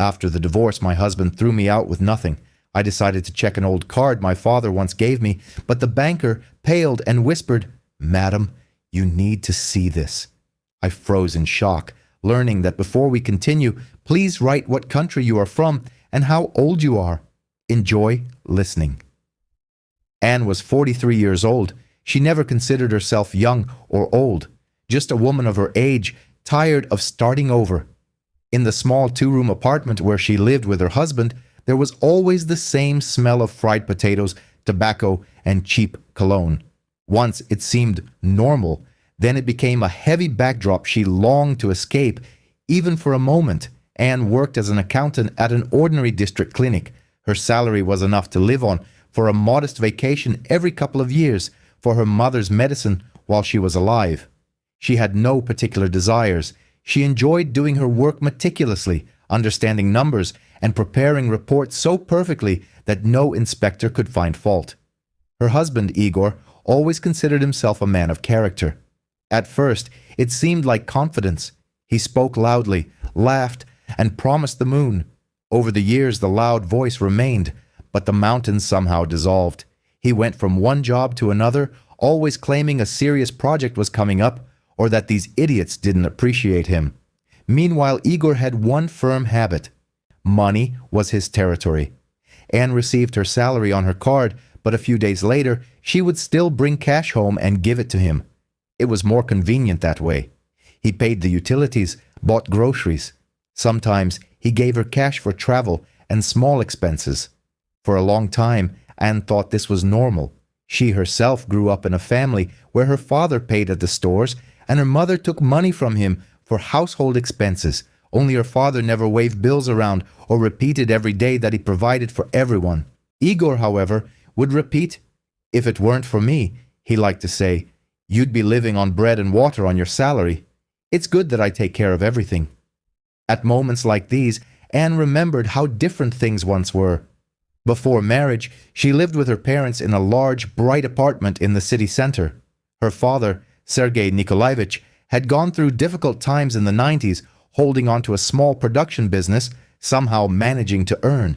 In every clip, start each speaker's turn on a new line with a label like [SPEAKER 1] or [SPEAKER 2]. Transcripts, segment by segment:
[SPEAKER 1] After the divorce, my husband threw me out with nothing. I decided to check an old card my father once gave me, but the banker paled and whispered, "Madam, you need to see this." I froze in shock, learning that before we continue, please write what country you are from and how old you are. Enjoy listening. Anne was 43 years old. She never considered herself young or old, just a woman of her age, tired of starting over. In the small two-room apartment where she lived with her husband, there was always the same smell of fried potatoes, tobacco, and cheap cologne. Once it seemed normal, then it became a heavy backdrop she longed to escape. Even for a moment, Anne worked as an accountant at an ordinary district clinic. Her salary was enough to live on, for a modest vacation every couple of years, for her mother's medicine while she was alive. She had no particular desires. She enjoyed doing her work meticulously, understanding numbers, and preparing reports so perfectly that no inspector could find fault. Her husband, Igor, always considered himself a man of character. At first, it seemed like confidence. He spoke loudly, laughed, and promised the moon. Over the years, the loud voice remained, but the mountains somehow dissolved. He went from one job to another, always claiming a serious project was coming up, or that these idiots didn't appreciate him. Meanwhile, Igor had one firm habit. Money was his territory. Anne received her salary on her card, but a few days later, she would still bring cash home and give it to him. It was more convenient that way. He paid the utilities, bought groceries. Sometimes he gave her cash for travel and small expenses. For a long time, Anne thought this was normal. She herself grew up in a family where her father paid at the stores and her mother took money from him for household expenses, only her father never waved bills around or repeated every day that he provided for everyone. Igor, however, would repeat, "If it weren't for me," he liked to say, "you'd be living on bread and water on your salary. It's good that I take care of everything." At moments like these, Anne remembered how different things once were. Before marriage, she lived with her parents in a large, bright apartment in the city center. Her father, Sergei Nikolaevich, had gone through difficult times in the 90s, holding on to a small production business, somehow managing to earn.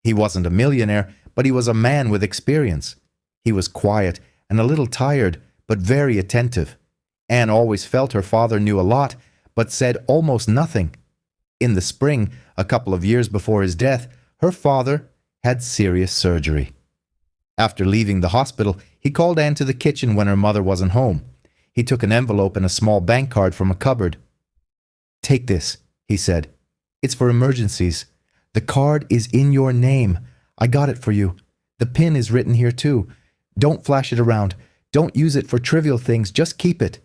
[SPEAKER 1] He wasn't a millionaire, but he was a man with experience. He was quiet and a little tired, but very attentive. Anne always felt her father knew a lot, but said almost nothing. In the spring, a couple of years before his death, her father had serious surgery. After leaving the hospital, he called Anne to the kitchen when her mother wasn't home. He took an envelope and a small bank card from a cupboard. "Take this," he said. "It's for emergencies. The card is in your name. I got it for you. The PIN is written here too. Don't flash it around. Don't use it for trivial things. Just keep it."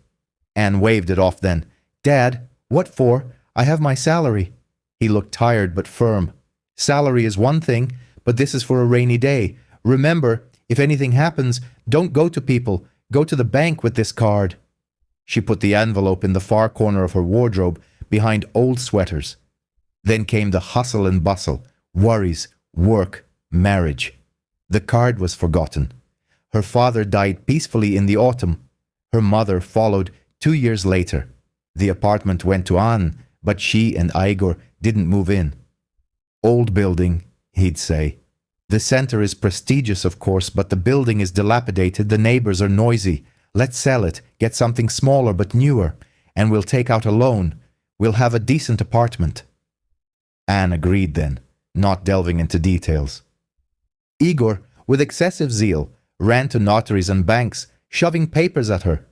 [SPEAKER 1] Anne waved it off then. "Dad, what for? I have my salary." He looked tired but firm. "Salary is one thing, but this is for a rainy day. Remember, if anything happens, don't go to people. Go to the bank with this card." She put the envelope in the far corner of her wardrobe, behind old sweaters. Then came the hustle and bustle, worries, work, marriage. The card was forgotten. Her father died peacefully in the autumn. Her mother followed 2 years later. The apartment went to Anne, but she and Igor didn't move in. "Old building," he'd say. "The center is prestigious, of course, but the building is dilapidated, the neighbors are noisy. Let's sell it, get something smaller but newer, and we'll take out a loan. We'll have a decent apartment." Anne agreed then, not delving into details. Igor, with excessive zeal, ran to notaries and banks, shoving papers at her.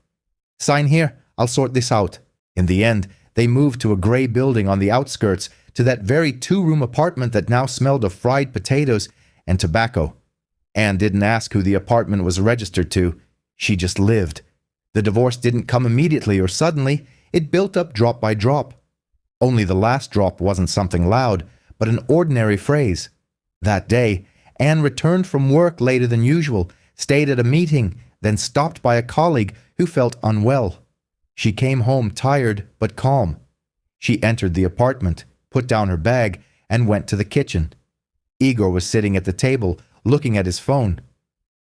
[SPEAKER 1] "Sign here, I'll sort this out." In the end, they moved to a gray building on the outskirts, to that very two-room apartment that now smelled of fried potatoes and tobacco. Anne didn't ask who the apartment was registered to. She just lived. The divorce didn't come immediately or suddenly. It built up drop by drop. Only the last drop wasn't something loud, but an ordinary phrase. That day, Anne returned from work later than usual, stayed at a meeting, then stopped by a colleague who felt unwell. She came home tired but calm. She entered the apartment, put down her bag, and went to the kitchen. Igor was sitting at the table, looking at his phone.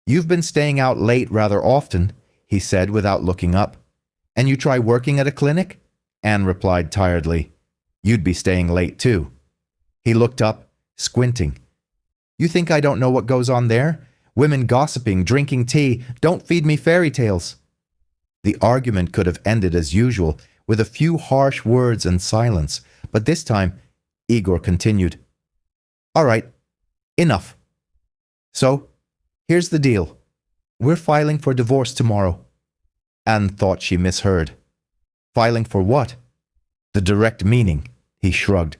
[SPEAKER 1] "You've been staying out late rather often," he said without looking up. "And you try working at a clinic?" Anne replied tiredly. "You'd be staying late too." He looked up, squinting. You think I don't know what goes on there? Women gossiping, drinking tea, don't feed me fairy tales. The argument could have ended as usual, with a few harsh words and silence, but this time, Igor continued. All right, enough. So, here's the deal. We're filing for divorce tomorrow. Anne thought she misheard. Filing for what? The direct meaning, he shrugged.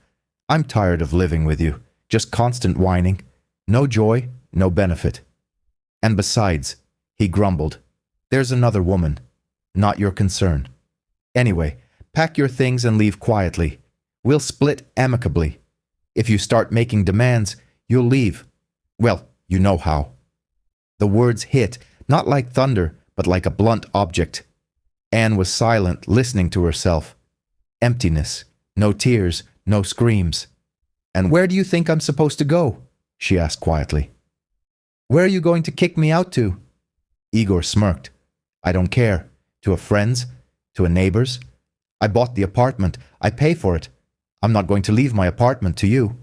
[SPEAKER 1] I'm tired of living with you. Just constant whining. No joy, no benefit. And besides, he grumbled, there's another woman. Not your concern. Anyway, pack your things and leave quietly. We'll split amicably. If you start making demands, you'll leave. Well, you know how. The words hit, not like thunder, but like a blunt object. Anne was silent, listening to herself. Emptiness. No tears, no screams. And where do you think I'm supposed to go? She asked quietly. Where are you going to kick me out to? Igor smirked. I don't care. To a friend's? To a neighbor's? I bought the apartment. I pay for it. I'm not going to leave my apartment to you.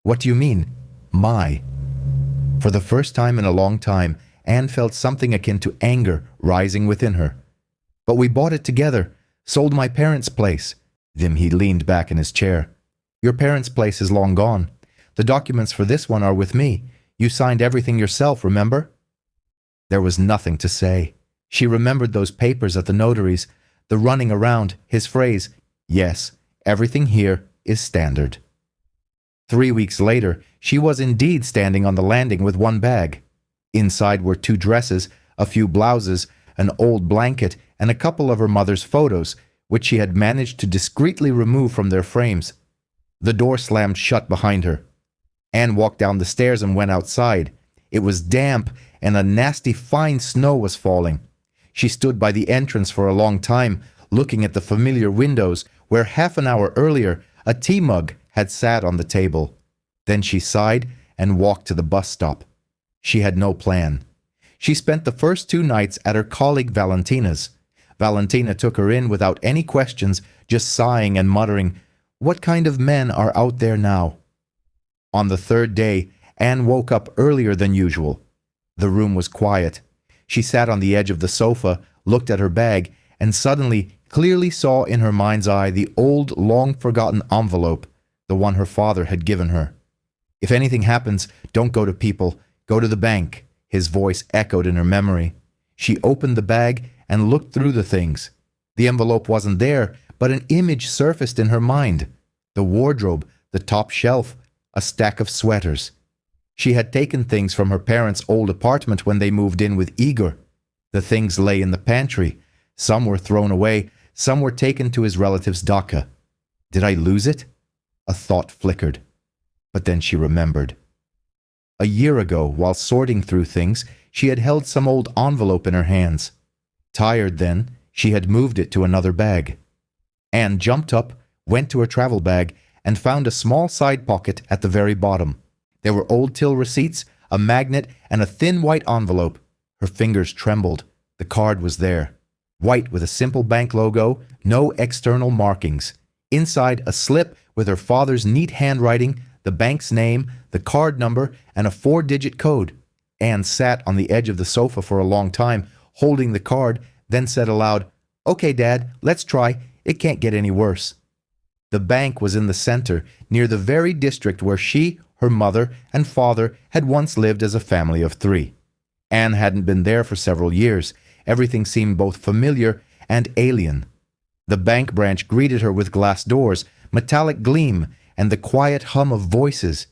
[SPEAKER 1] What do you mean, my? For the first time in a long time, Anne felt something akin to anger rising within her. But we bought it together. Sold my parents' place. Then he leaned back in his chair. Your parents' place is long gone. The documents for this one are with me. You signed everything yourself, remember? There was nothing to say. She remembered those papers at the notary's, the running around, his phrase, yes, everything here is standard. 3 weeks later, she was indeed standing on the landing with one bag. Inside were 2 dresses, a few blouses, an old blanket, and a couple of her mother's photos, which she had managed to discreetly remove from their frames. The door slammed shut behind her. Anne walked down the stairs and went outside. It was damp, and a nasty fine snow was falling. She stood by the entrance for a long time, looking at the familiar windows where half an hour earlier a tea mug had sat on the table. Then she sighed and walked to the bus stop. She had no plan. She spent the first 2 nights at her colleague Valentina's. Valentina took her in without any questions, just sighing and muttering, "What kind of men are out there now?" On the 3rd day, Anne woke up earlier than usual. The room was quiet. She sat on the edge of the sofa, looked at her bag, and suddenly clearly saw in her mind's eye the old, long-forgotten envelope, the one her father had given her. If anything happens, don't go to people, go to the bank, his voice echoed in her memory. She opened the bag and looked through the things. The envelope wasn't there, but an image surfaced in her mind. The wardrobe, the top shelf, a stack of sweaters. She had taken things from her parents' old apartment when they moved in with Igor. The things lay in the pantry. Some were thrown away, some were taken to his relative's dacha. Did I lose it? A thought flickered. But then she remembered. A year ago, while sorting through things, she had held some old envelope in her hands. Tired then, she had moved it to another bag. Anne jumped up, went to her travel bag, and found a small side pocket at the very bottom. There were old till receipts, a magnet, and a thin white envelope. Her fingers trembled. The card was there. White with a simple bank logo, no external markings. Inside, a slip with her father's neat handwriting, the bank's name, the card number, and a 4-digit code. Anne sat on the edge of the sofa for a long time, holding the card, then said aloud, "Okay, Dad, let's try. It can't get any worse." The bank was in the center, near the very district where she, her mother, and father had once lived as a family of 3. Anne hadn't been there for several years. Everything seemed both familiar and alien. The bank branch greeted her with glass doors, metallic gleam, and the quiet hum of voices.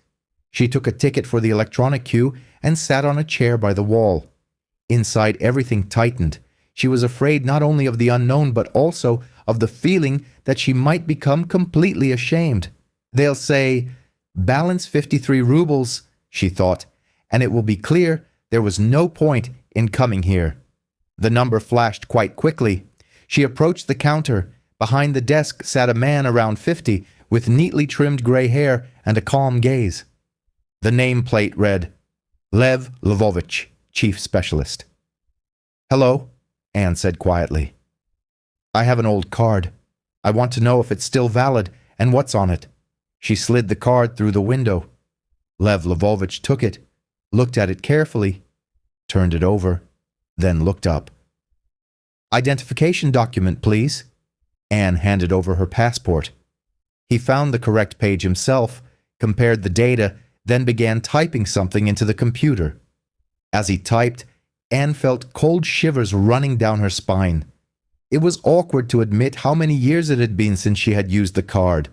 [SPEAKER 1] She took a ticket for the electronic queue and sat on a chair by the wall. Inside, everything tightened. She was afraid not only of the unknown, but also of the feeling that she might become completely ashamed. They'll say, "Balance 53 rubles," she thought, "and it will be clear there was no point in coming here." The number flashed quite quickly. She approached the counter. Behind the desk sat a man around 50, with neatly trimmed gray hair and a calm gaze. The nameplate read, Lev Lvovich, Chief Specialist. "Hello," Anne said quietly. "I have an old card. I want to know if it's still valid and what's on it." She slid the card through the window. Lev Lvovich took it, looked at it carefully, turned it over, then looked up. "Identification document, please." Anne handed over her passport. He found the correct page himself, compared the data, then began typing something into the computer. As he typed, Anne felt cold shivers running down her spine. It was awkward to admit how many years it had been since she had used the card.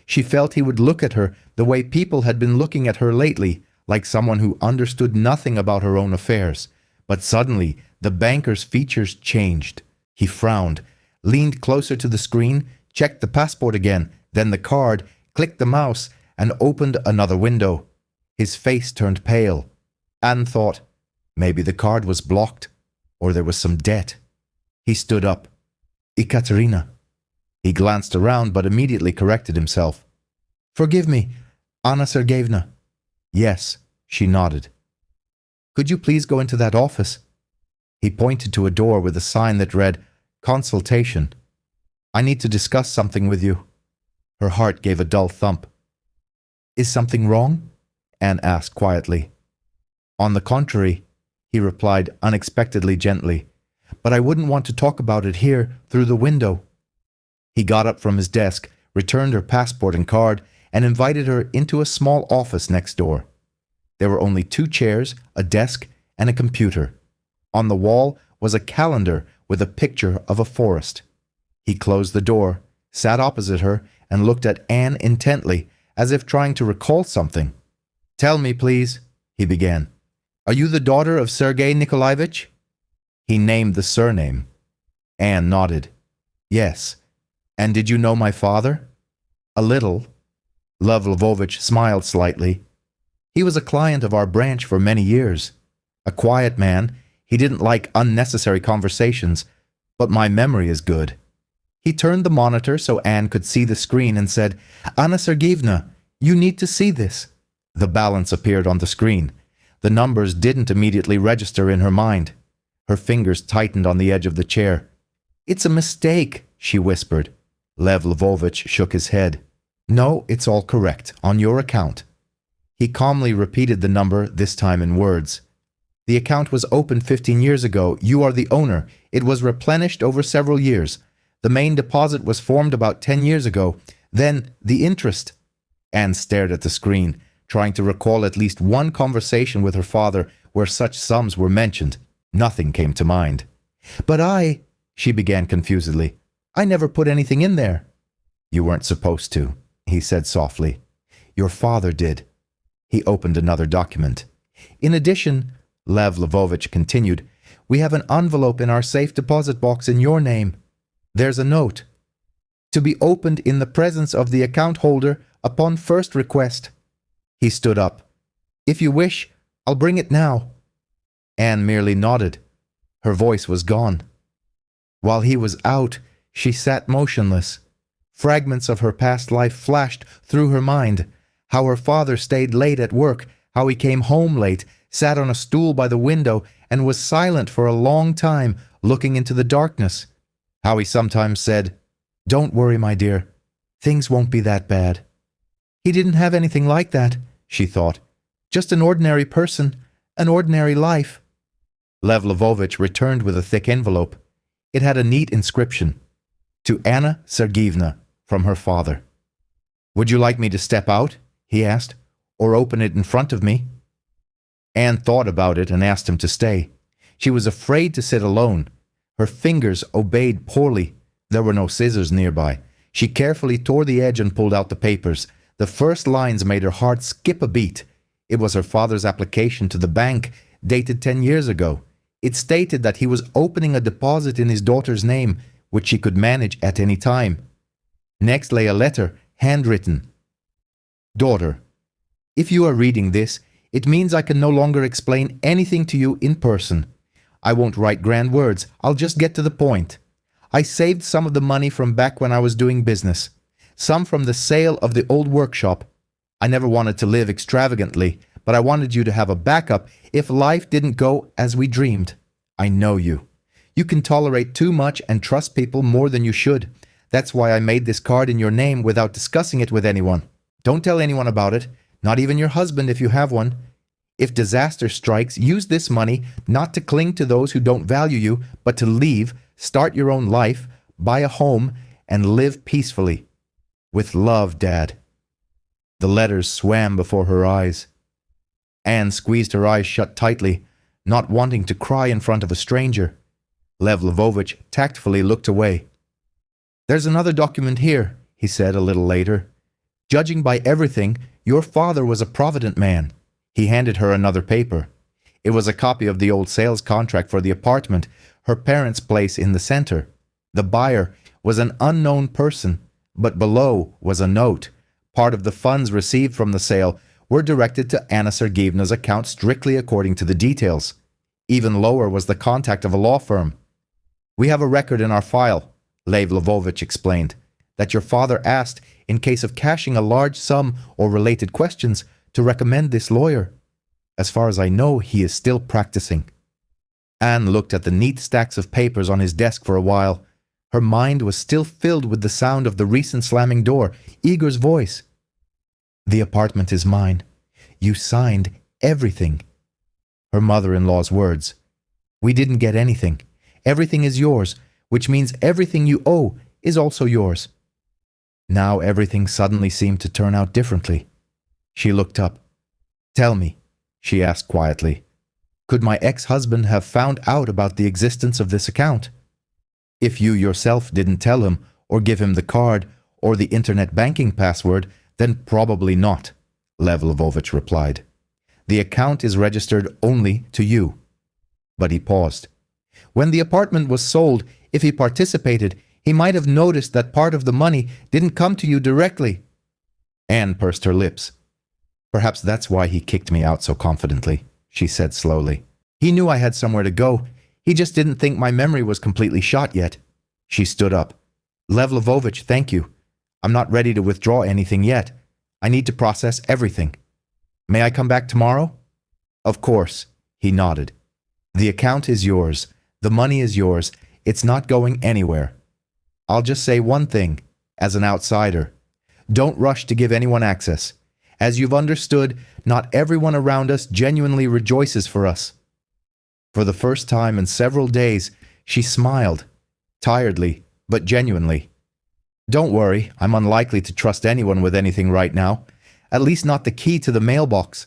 [SPEAKER 1] She felt he would look at her the way people had been looking at her lately, like someone who understood nothing about her own affairs. But suddenly, the banker's features changed. He frowned, leaned closer to the screen, checked the passport again, then the card, clicked the mouse, and opened another window. His face turned pale. Anne thought, maybe the card was blocked, or there was some debt. He stood up. "Ekaterina." He glanced around but immediately corrected himself. "Forgive me, Anna Sergeyevna." "Yes," she nodded. "Could you please go into that office?" He pointed to a door with a sign that read, "Consultation." "I need to discuss something with you." Her heart gave a dull thump. "Is something wrong?" Anne asked quietly. "On the contrary," he replied unexpectedly gently, "but I wouldn't want to talk about it here, through the window." He got up from his desk, returned her passport and card, and invited her into a small office next door. There were only 2 chairs, a desk, and a computer. On the wall was a calendar with a picture of a forest. He closed the door, sat opposite her, and looked at Anne intently, as if trying to recall something. "Tell me, please," he began. "Are you the daughter of Sergei Nikolaevich?" He named the surname. Anne nodded. "Yes. And did you know my father?" "A little." Lev Lvovich smiled slightly. "He was a client of our branch for many years. A quiet man, he didn't like unnecessary conversations, but my memory is good." He turned the monitor so Anne could see the screen and said, "Anna Sergeyevna, you need to see this." The balance appeared on the screen. The numbers didn't immediately register in her mind. Her fingers tightened on the edge of the chair. "It's a mistake," she whispered. Lev Lvovich shook his head. "No, it's all correct, on your account." He calmly repeated the number, this time in words. "The account was opened 15 years ago. You are the owner. It was replenished over several years. The main deposit was formed about 10 years ago. Then, the interest." Anne stared at the screen, trying to recall at least one conversation with her father where such sums were mentioned. Nothing came to mind. "But she began confusedly. "I never put anything in there." "You weren't supposed to," he said softly. "Your father did." He opened another document. "In addition," Lev Lvovich continued, "we have an envelope in our safe deposit box in your name. There's a note. To be opened in the presence of the account holder upon first request." He stood up. "If you wish, I'll bring it now." Anne merely nodded. Her voice was gone. While he was out, she sat motionless. Fragments of her past life flashed through her mind. How her father stayed late at work, how he came home late, sat on a stool by the window, and was silent for a long time, looking into the darkness. How he sometimes said, "Don't worry, my dear. Things won't be that bad." He didn't have anything like that, she thought. Just an ordinary person, an ordinary life. Lev Lvovich returned with a thick envelope. It had a neat inscription. "To Anna Sergeyevna, from her father." "Would you like me to step out?" he asked, "or open it in front of me?" Anne thought about it and asked him to stay. She was afraid to sit alone. Her fingers obeyed poorly. There were no scissors nearby. She carefully tore the edge and pulled out the papers. The first lines made her heart skip a beat. It was her father's application to the bank, dated 10 years ago. It stated that he was opening a deposit in his daughter's name, which she could manage at any time. Next lay a letter, handwritten. "Daughter, if you are reading this, it means I can no longer explain anything to you in person. I won't write grand words, I'll just get to the point. I saved some of the money from back when I was doing business, some from the sale of the old workshop. I never wanted to live extravagantly, but I wanted you to have a backup if life didn't go as we dreamed. I know you. You can tolerate too much and trust people more than you should. That's why I made this card in your name without discussing it with anyone. Don't tell anyone about it, not even your husband if you have one. If disaster strikes, use this money not to cling to those who don't value you, but to leave, start your own life, buy a home, and live peacefully. With love, Dad." The letters swam before her eyes. Anne squeezed her eyes shut tightly, not wanting to cry in front of a stranger. Lev Lvovich tactfully looked away. "There's another document here," he said a little later. "Judging by everything, your father was a provident man." He handed her another paper. It was a copy of the old sales contract for the apartment, her parents' place in the center. The buyer was an unknown person, but below was a note. Part of the funds received from the sale were directed to Anna Sergeyevna's account strictly according to the details. Even lower was the contact of a law firm. "We have a record in our file," Lev Lvovich explained, "that your father asked, in case of cashing a large sum or related questions, to recommend this lawyer. As far as I know, he is still practicing." Anne looked at the neat stacks of papers on his desk for a while. Her mind was still filled with the sound of the recent slamming door, Igor's voice. "The apartment is mine. You signed everything." Her mother-in-law's words. "We didn't get anything. Everything is yours, which means everything you owe is also yours." Now everything suddenly seemed to turn out differently. She looked up. "Tell me," she asked quietly, "could my ex-husband have found out about the existence of this account? If you yourself didn't tell him, or give him the card, or the internet banking password, then probably not," Lev Lvovich replied. "The account is registered only to you." But he paused. "When the apartment was sold, if he participated, he might have noticed that part of the money didn't come to you directly." Anne pursed her lips. "Perhaps that's why he kicked me out so confidently," she said slowly. "He knew I had somewhere to go. He just didn't think my memory was completely shot yet." She stood up. "Lev Lvovich, thank you. I'm not ready to withdraw anything yet. I need to process everything. May I come back tomorrow?" "Of course," he nodded. "The account is yours. The money is yours. It's not going anywhere. I'll just say one thing, as an outsider. Don't rush to give anyone access. As you've understood, not everyone around us genuinely rejoices for us." For the first time in several days, she smiled, tiredly, but genuinely. "Don't worry, I'm unlikely to trust anyone with anything right now, at least not the key to the mailbox."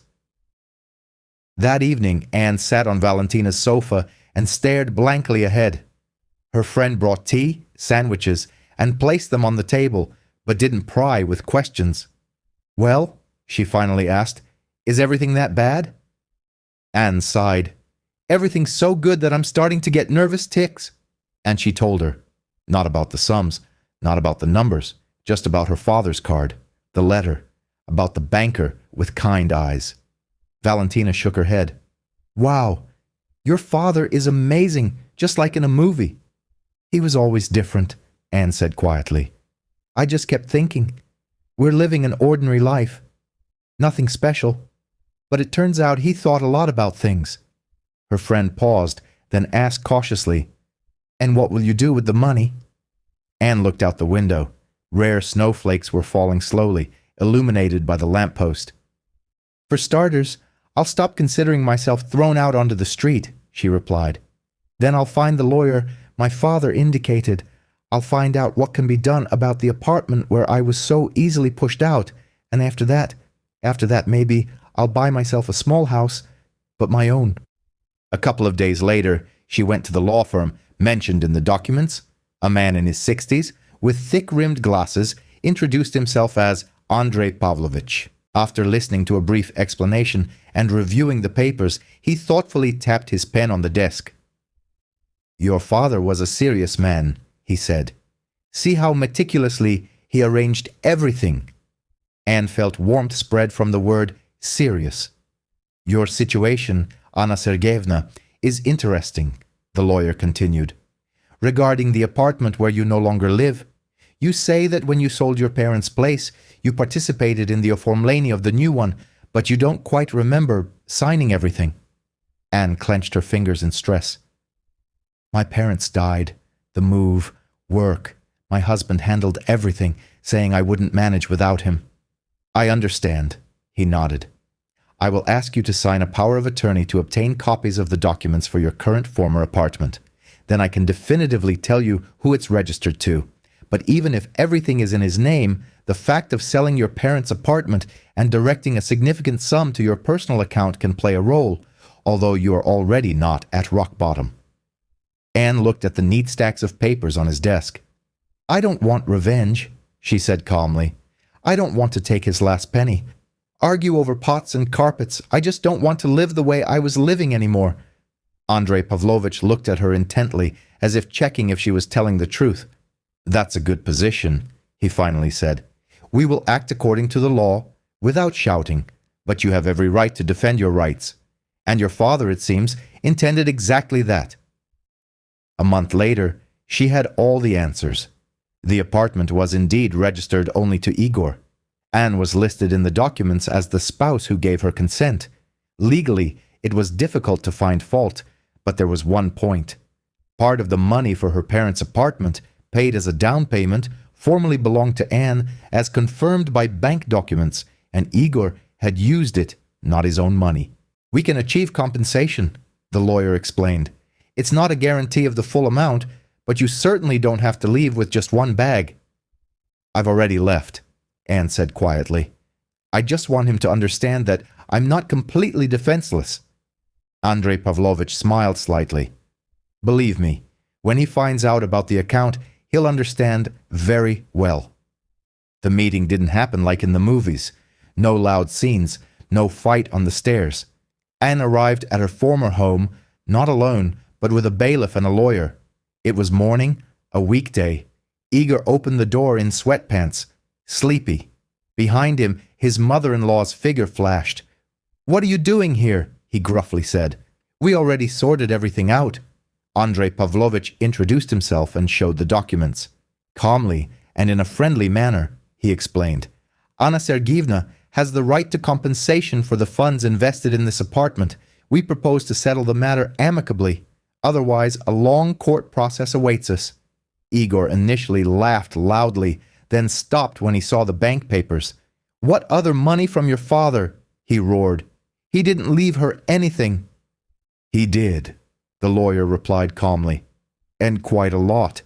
[SPEAKER 1] That evening, Anne sat on Valentina's sofa and stared blankly ahead. Her friend brought tea, sandwiches, and placed them on the table, but didn't pry with questions. "Well," she finally asked, "is everything that bad?" Anne sighed. "Everything's so good that I'm starting to get nervous tics." And she told her. Not about the sums, not about the numbers, just about her father's card, the letter, about the banker with kind eyes. Valentina shook her head. "Wow, your father is amazing, just like in a movie." "He was always different," Anne said quietly. "I just kept thinking, we're living an ordinary life. Nothing special. But it turns out he thought a lot about things." Her friend paused, then asked cautiously, "And what will you do with the money?" Anne looked out the window. Rare snowflakes were falling slowly, illuminated by the lamppost. "For starters, I'll stop considering myself thrown out onto the street," she replied. "Then I'll find the lawyer my father indicated. I'll find out what can be done about the apartment where I was so easily pushed out, and after that maybe I'll buy myself a small house, but my own." A couple of days later, she went to the law firm mentioned in the documents. A man in his 60s, with thick-rimmed glasses, introduced himself as Andrei Pavlovich. After listening to a brief explanation and reviewing the papers, he thoughtfully tapped his pen on the desk. "Your father was a serious man," he said. "See how meticulously he arranged everything." Anne felt warmth spread from the word serious. "Your situation, Anna Sergeyevna, is interesting," the lawyer continued. "Regarding the apartment where you no longer live, you say that when you sold your parents' place, you participated in the oformlenie of the new one, but you don't quite remember signing everything." Anne clenched her fingers in stress. "My parents died. The move, work. My husband handled everything, saying I wouldn't manage without him." I understand, he nodded. I will ask you to sign a power of attorney to obtain copies of the documents for your current former apartment. Then I can definitively tell you who it's registered to. But even if everything is in his name, the fact of selling your parents' apartment and directing a significant sum to your personal account can play a role, although you are already not at rock bottom. Anne looked at the neat stacks of papers on his desk. I don't want revenge, she said calmly. I don't want to take his last penny. Argue over pots and carpets. I just don't want to live the way I was living anymore. Andrei Pavlovich looked at her intently, as if checking if she was telling the truth. That's a good position, he finally said. We will act according to the law, without shouting, but you have every right to defend your rights. And your father, it seems, intended exactly that. A month later, she had all the answers. The apartment was indeed registered only to Igor. Anne was listed in the documents as the spouse who gave her consent. Legally, it was difficult to find fault, but there was one point. Part of the money for her parents' apartment, paid as a down payment, formerly belonged to Anne as confirmed by bank documents, and Igor had used it, not his own money. We can achieve compensation, the lawyer explained. It's not a guarantee of the full amount, but you certainly don't have to leave with just one bag. I've already left, Anne said quietly. I just want him to understand that I'm not completely defenseless. Andrei Pavlovich smiled slightly. Believe me, when he finds out about the account, he'll understand very well. The meeting didn't happen like in the movies. No loud scenes, no fight on the stairs. Anne arrived at her former home, not alone, but with a bailiff and a lawyer. It was morning, a weekday. Igor opened the door in sweatpants, sleepy. Behind him, his mother-in-law's figure flashed. What are you doing here? He gruffly said. We already sorted everything out. Andrei Pavlovich introduced himself and showed the documents. Calmly and in a friendly manner, he explained. Anna Sergeyevna has the right to compensation for the funds invested in this apartment. We propose to settle the matter amicably. Otherwise, a long court process awaits us. Igor initially laughed loudly, then stopped when he saw the bank papers. What other money from your father? He roared. He didn't leave her anything. He did, the lawyer replied calmly. And quite a lot.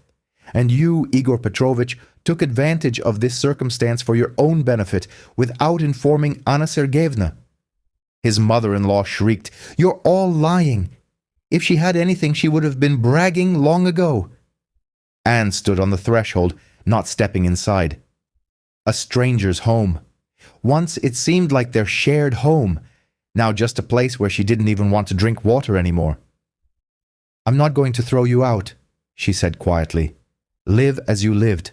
[SPEAKER 1] And you, Igor Petrovich, took advantage of this circumstance for your own benefit without informing Anna Sergeyevna. His mother-in-law shrieked, You're all lying. If she had anything, she would have been bragging long ago. Anne stood on the threshold, not stepping inside. A stranger's home. Once it seemed like their shared home. Now just a place where she didn't even want to drink water anymore. I'm not going to throw you out, she said quietly. Live as you lived.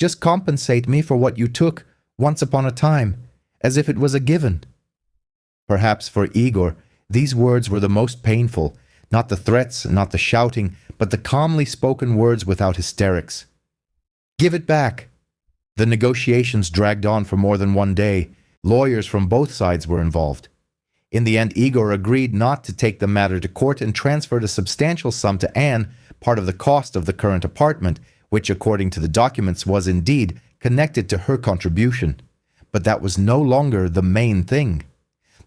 [SPEAKER 1] Just compensate me for what you took once upon a time, as if it was a given. Perhaps for Igor, these words were the most painful, not the threats, not the shouting, but the calmly spoken words without hysterics. Give it back. The negotiations dragged on for more than one day. Lawyers from both sides were involved. In the end, Igor agreed not to take the matter to court and transferred a substantial sum to Anne, part of the cost of the current apartment, which according to the documents was indeed connected to her contribution. But that was no longer the main thing.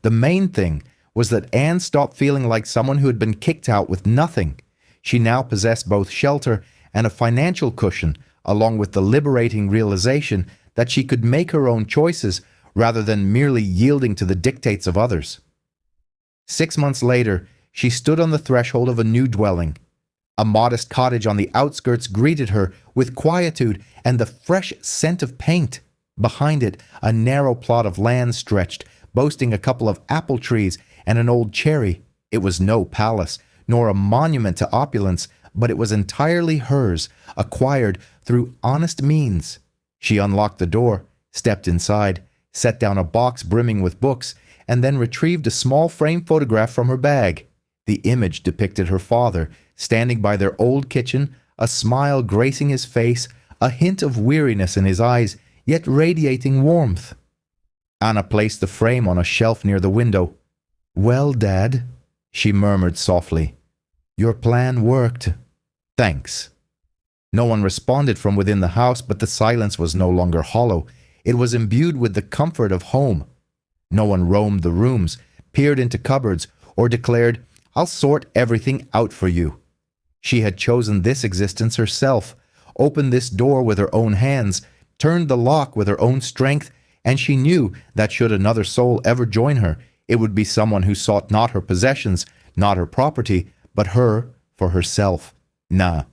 [SPEAKER 1] The main thing was that Anne stopped feeling like someone who had been kicked out with nothing. She now possessed both shelter and a financial cushion, along with the liberating realization that she could make her own choices rather than merely yielding to the dictates of others. 6 months later, she stood on the threshold of a new dwelling. A modest cottage on the outskirts greeted her with quietude and the fresh scent of paint. Behind it, a narrow plot of land stretched, boasting a couple of apple trees and an old cherry. It was no palace, nor a monument to opulence, but it was entirely hers, acquired through honest means. She unlocked the door, stepped inside, set down a box brimming with books, and then retrieved a small frame photograph from her bag. The image depicted her father, standing by their old kitchen, a smile gracing his face, a hint of weariness in his eyes, yet radiating warmth. Anna placed the frame on a shelf near the window. Well, Dad, she murmured softly. Your plan worked. Thanks. No one responded from within the house, but the silence was no longer hollow. It was imbued with the comfort of home. No one roamed the rooms, peered into cupboards, or declared, "I'll sort everything out for you." She had chosen this existence herself, opened this door with her own hands, turned the lock with her own strength, and she knew that should another soul ever join her, it would be someone who sought not her possessions, not her property, but her for herself. Nah,